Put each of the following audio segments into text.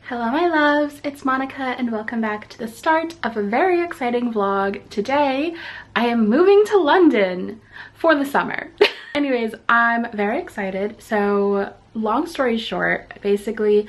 Hello my loves, it's Monica and welcome back to the start of a very exciting vlog. Today I am moving to London for the summer. Anyways, I'm very excited. So long story short, basically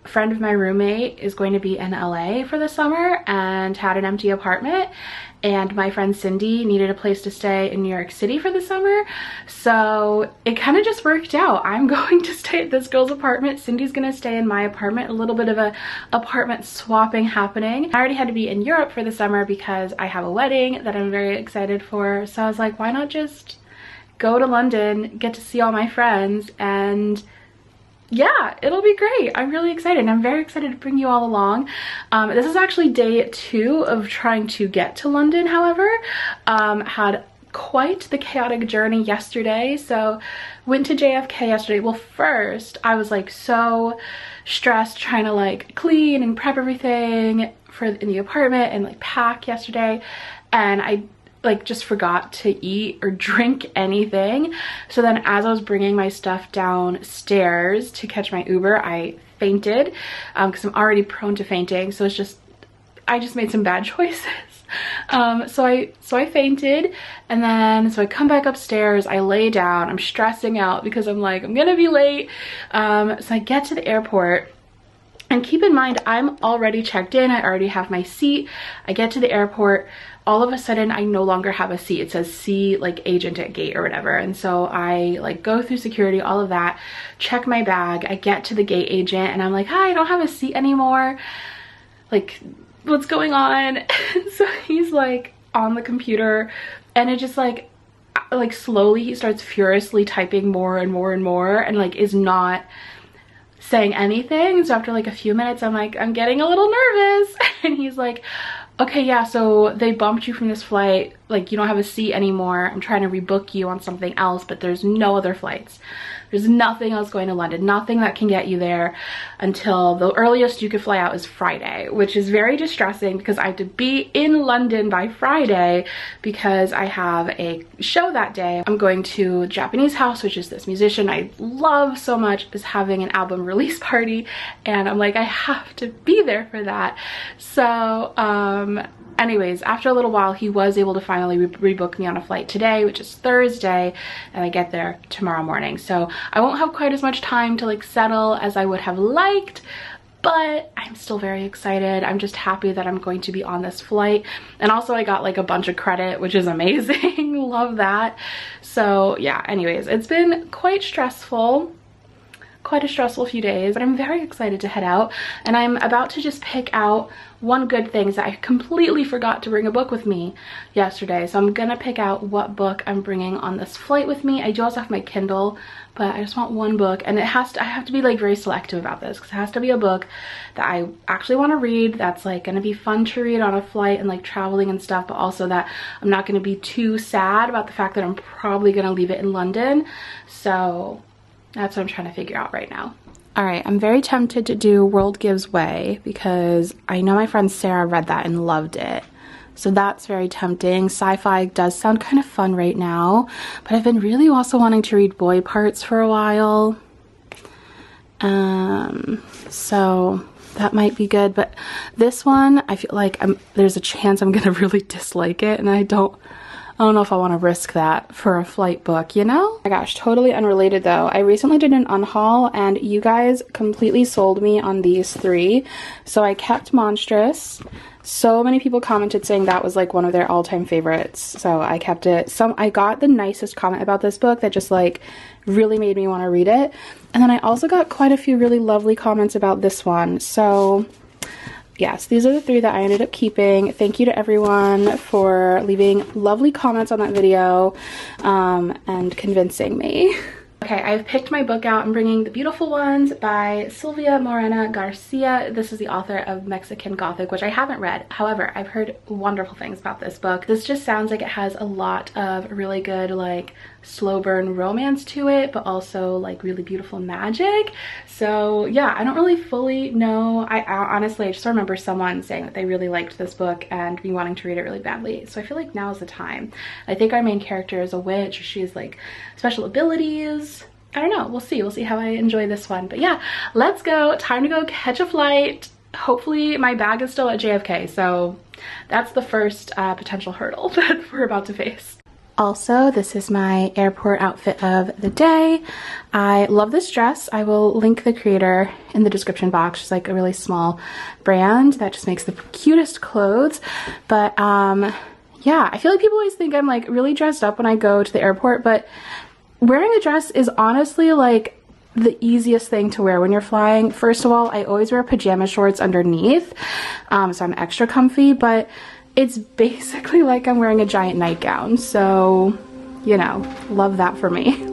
a friend of my roommate is going to be in LA for the summer and had an empty apartment, and my friend Cindy needed a place to stay in New York City for the summer, so it kind of just worked out. I'm going to stay at this girl's apartment, Cindy's gonna stay in my apartment, a little bit of a apartment swapping happening. I already had to be in Europe for the summer because I have a wedding that I'm very excited for, so I was like, why not just go to London, get to see all my friends, and yeah, it'll be great. I'm really excited. I'm very excited to bring you all along. This is actually day 2 of trying to get to London, however. Had quite the chaotic journey yesterday. So went to JFK yesterday. Well, first I was like so stressed trying to like clean and prep everything in the apartment and like pack yesterday. And I like just forgot to eat or drink anything. So then as I was bringing my stuff downstairs to catch my Uber, I fainted because I'm already prone to fainting. So I just made some bad choices. So I fainted, and then so I come back upstairs, I lay down, I'm stressing out because I'm like, I'm gonna be late. So I get to the airport. And keep in mind, I'm already checked in. I already have my seat. I get to the airport. All of a sudden, I no longer have a seat. It says see like agent at gate or whatever. And so I like go through security, all of that, check my bag. I get to the gate agent and I'm like, hi, I don't have a seat anymore. Like, what's going on? So he's like on the computer, and it just like slowly he starts furiously typing more and more and more, and like is not saying anything. So after like a few minutes, I'm like, I'm getting a little nervous. And he's like, okay, yeah, so they bumped you from this flight, like you don't have a seat anymore. I'm trying to rebook you on something else, but there's no other flights. There's nothing else going to London, nothing that can get you there until the earliest you could fly out is Friday, which is very distressing because I have to be in London by Friday because I have a show that day. I'm going to Japanese House, which is this musician I love so much, is having an album release party, and I'm like, I have to be there for that. So anyways, after a little while, he was able to finally rebook me on a flight today, which is Thursday, and I get there tomorrow morning. So I won't have quite as much time to like settle as I would have liked, but I'm still very excited. I'm just happy that I'm going to be on this flight. And also I got like a bunch of credit, which is amazing. Love that. So yeah, anyways, it's been quite stressful. Quite a stressful few days, but I'm very excited to head out, and I'm about to just pick out one good thing that I completely forgot to bring a book with me yesterday. So I'm gonna pick out what book I'm bringing on this flight with me. I do also have my Kindle, but I just want one book, and I have to be like very selective about this because it has to be a book that I actually want to read, that's like gonna be fun to read on a flight and like traveling and stuff, but also that I'm not gonna be too sad about the fact that I'm probably gonna leave it in London. So that's what I'm trying to figure out right now. All right, I'm very tempted to do World Gives Way because I know my friend Sarah read that and loved it. So that's very tempting. Sci-fi does sound kind of fun right now, but I've been really also wanting to read Boy Parts for a while. So that might be good, but this one, I feel like there's a chance I'm gonna really dislike it, and I don't know if I want to risk that for a flight book, you know? Oh my gosh, totally unrelated though. I recently did an unhaul and you guys completely sold me on these 3. So I kept Monstrous. So many people commented saying that was like one of their all-time favorites. So I kept it. I got the nicest comment about this book that just like really made me want to read it. And then I also got quite a few really lovely comments about this one. So yes, these are the 3 that I ended up keeping. Thank you to everyone for leaving lovely comments on that video and convincing me. Okay, I've picked my book out. I'm bringing The Beautiful Ones by Silvia Morena Garcia. This is the author of Mexican Gothic, which I haven't read. However, I've heard wonderful things about this book. This just sounds like it has a lot of really good like slow burn romance to it, but also like really beautiful magic. So yeah, I don't really fully know. I honestly, I just remember someone saying that they really liked this book and me wanting to read it really badly. So I feel like now is the time. I think our main character is a witch. She has like special abilities. I don't know, we'll see how I enjoy this one. But yeah, let's go. Time to go catch a flight. Hopefully my bag is still at JFK, so that's the first potential hurdle that we're about to face. Also, this is my airport outfit of the day. I love this dress. I will link the creator in the description box. She's like a really small brand that just makes the cutest clothes. But yeah, I feel like people always think I'm like really dressed up when I go to the airport, but wearing a dress is honestly like the easiest thing to wear when you're flying. First of all, I always wear pajama shorts underneath, so I'm extra comfy, but it's basically like I'm wearing a giant nightgown, so, you know, love that for me.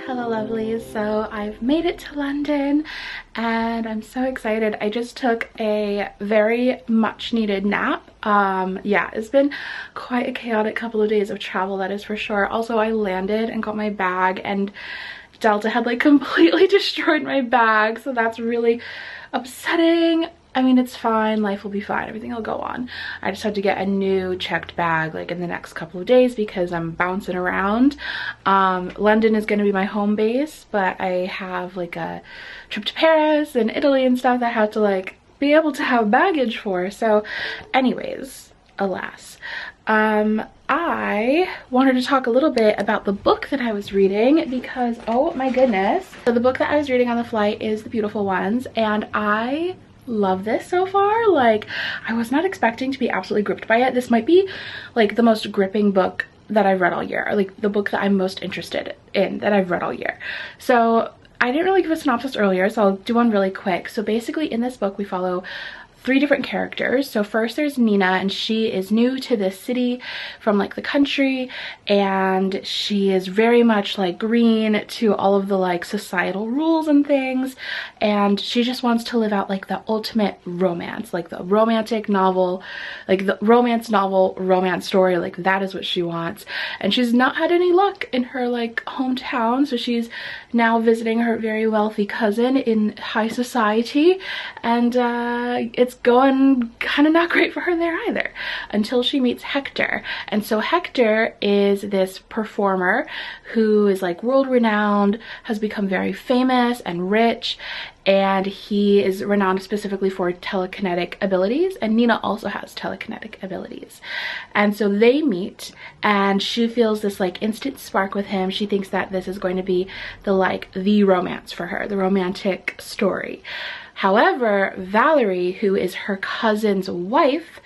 Hello lovelies, so I've made it to London and I'm so excited. I just took a very much needed nap. Yeah, it's been quite a chaotic couple of days of travel, that is for sure. Also, I landed and got my bag and Delta had like completely destroyed my bag, so that's really upsetting. I mean, it's fine, life will be fine, everything will go on. I just have to get a new checked bag like in the next couple of days because I'm bouncing around. London is going to be my home base, but I have like a trip to Paris and Italy and stuff that I have to like be able to have baggage for. So anyways, alas. I wanted to talk a little bit about the book that I was reading because, oh my goodness. So the book that I was reading on the flight is The Beautiful Ones, and I love this so far. Like, I was not expecting to be absolutely gripped by it. This might be like the most gripping book that I've read all year, or like the book that I'm most interested in that I've read all year. So I didn't really give a synopsis earlier, so I'll do one really quick. So basically in this book we follow 3 different characters. So first there's Nina, and she is new to this city from like the country, and she is very much like green to all of the like societal rules and things, and she just wants to live out like the ultimate romance, like the romantic novel, like the romance novel romance story, like that is what she wants. And she's not had any luck in her like hometown, so she's now visiting her very wealthy cousin in high society, and it's going kind of not great for her there either until she meets Hector. And so Hector is this performer who is like world renowned, has become very famous and rich, and he is renowned specifically for telekinetic abilities, and Nina also has telekinetic abilities. And so they meet and she feels this like instant spark with him. She thinks that this is going to be the romance for her, the romantic story. However, Valerie, who is her cousin's wife,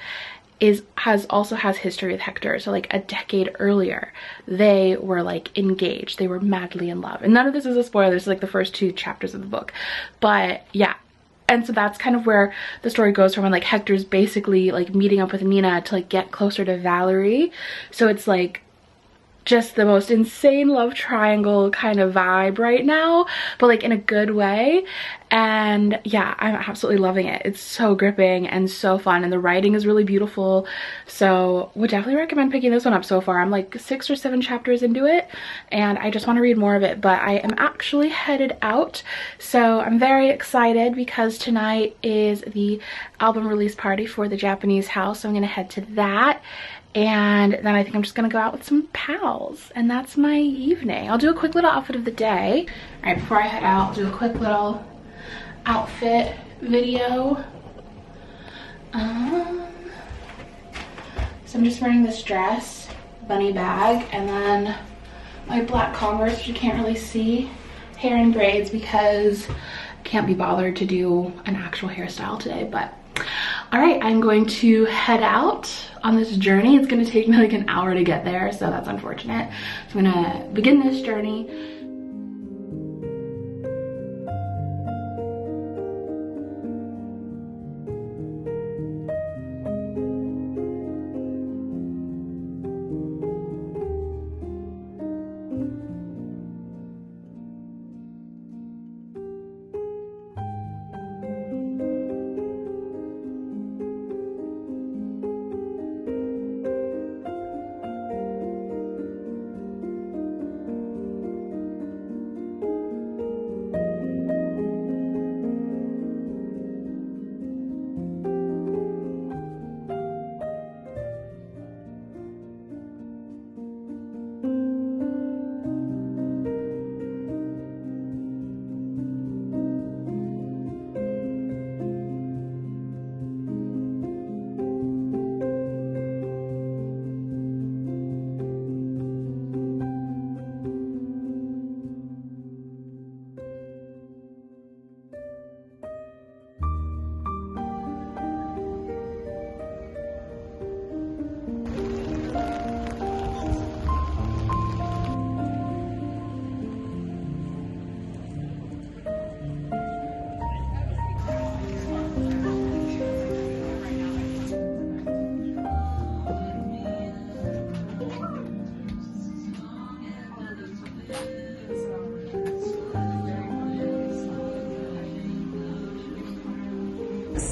also has history with Hector. So like a decade earlier, they were like engaged. They were madly in love. And none of this is a spoiler. This is like the first 2 chapters of the book. But yeah. And so that's kind of where the story goes from, when like Hector's basically like meeting up with Nina to like get closer to Valerie. So it's like just the most insane love triangle kind of vibe right now, but like in a good way. And yeah, I'm absolutely loving it. It's so gripping and so fun, and the writing is really beautiful. So would definitely recommend picking this one up so far. I'm like 6 or 7 chapters into it and I just want to read more of it, but I am actually headed out. So I'm very excited because tonight is the album release party for the Japanese house. So I'm gonna head to that. And then I think I'm just gonna go out with some pals, and that's my evening. I'll do a quick little outfit of the day. All right, before I head out, I'll do a quick little outfit video. So I'm just wearing this dress, bunny bag, and then my black Converse, which you can't really see, hair in braids because I can't be bothered to do an actual hairstyle today. But all right, I'm going to head out on this journey. It's going to take me like an hour to get there, so that's unfortunate. So I'm going to begin this journey.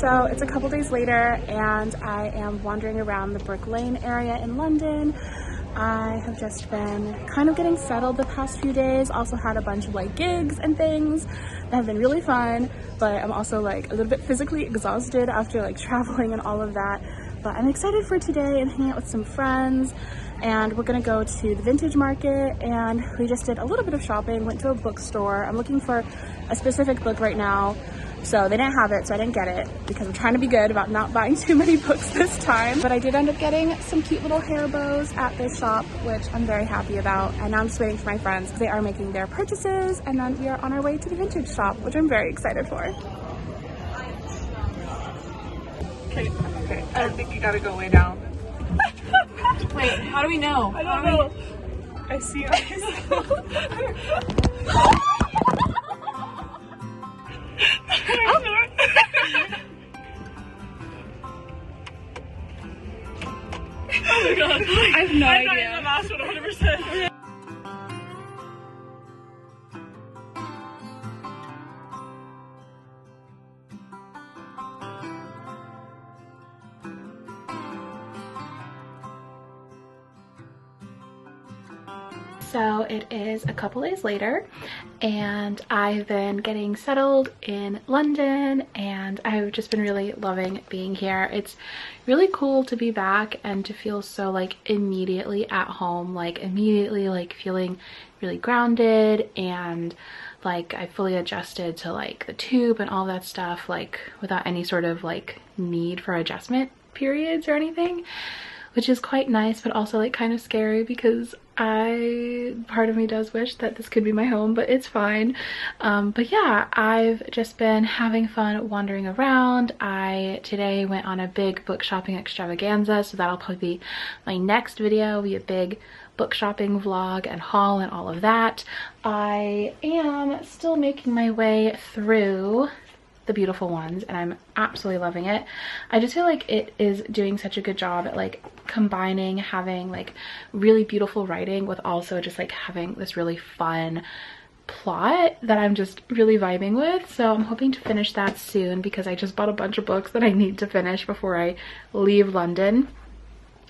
So it's a couple days later and I am wandering around the Brook Lane area in London. I have just been kind of getting settled the past few days. Also had a bunch of like gigs and things that have been really fun, but I'm also like a little bit physically exhausted after like traveling and all of that. But I'm excited for today and hanging out with some friends, and we're gonna go to the vintage market, and we just did a little bit of shopping, went to a bookstore. I'm looking for a specific book right now. So they didn't have it, so I didn't get it because I'm trying to be good about not buying too many books this time. But I did end up getting some cute little hair bows at this shop, which I'm very happy about. And now I'm just waiting for my friends. They are making their purchases, and then we are on our way to the vintage shop, which I'm very excited for. Okay, I think you gotta go lay down. Wait, how do we know? I don't know. I see eyes. Oh my god. I have no idea. I'm not in the last one 100%. So it is a couple days later and I've been getting settled in London, and I've just been really loving being here. It's really cool to be back and to feel so like immediately at home, like immediately like feeling really grounded, and like I fully adjusted to like the tube and all that stuff, like without any sort of like need for adjustment periods or anything, which is quite nice, but also like kind of scary because part of me does wish that this could be my home, but it's fine. But yeah, I've just been having fun wandering around. I today went on a big book shopping extravaganza, so that'll probably be my next video, be a big book shopping vlog and haul and all of that. I am still making my way through the beautiful ones and I'm absolutely loving it. I just feel like it is doing such a good job at like combining having like really beautiful writing with also just like having this really fun plot that I'm just really vibing with. So I'm hoping to finish that soon because I just bought a bunch of books that I need to finish before I leave London.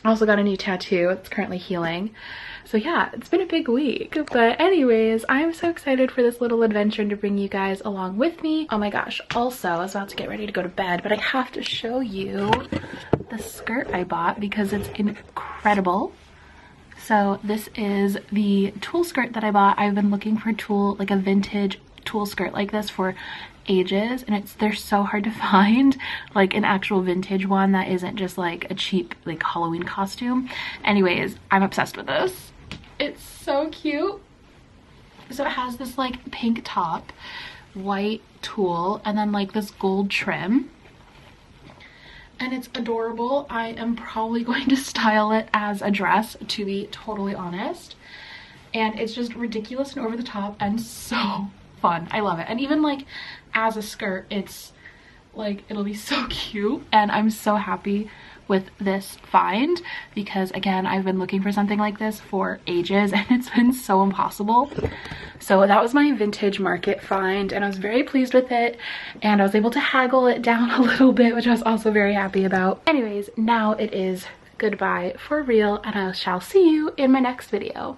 I also got a new tattoo. It's currently healing. So yeah, it's been a big week. But anyways, I'm so excited for this little adventure and to bring you guys along with me. Oh my gosh, also I was about to get ready to go to bed, but I have to show you the skirt I bought because it's incredible. So this is the tulle skirt that I bought. I've been looking for tulle, like a vintage tulle skirt like this for ages, and they're so hard to find, like an actual vintage one that isn't just like a cheap like Halloween costume. Anyways, I'm obsessed with this. It's so cute. So it has this like pink top, white tulle, and then like this gold trim, and it's adorable. I am probably going to style it as a dress, to be totally honest, and it's just ridiculous and over the top and so fun. I love it. And even like as a skirt, it's like it'll be so cute, and I'm so happy with this find because again, I've been looking for something like this for ages and it's been so impossible. So that was my vintage market find and I was very pleased with it, and I was able to haggle it down a little bit, which I was also very happy about. Anyways, now it is goodbye for real, and I shall see you in my next video.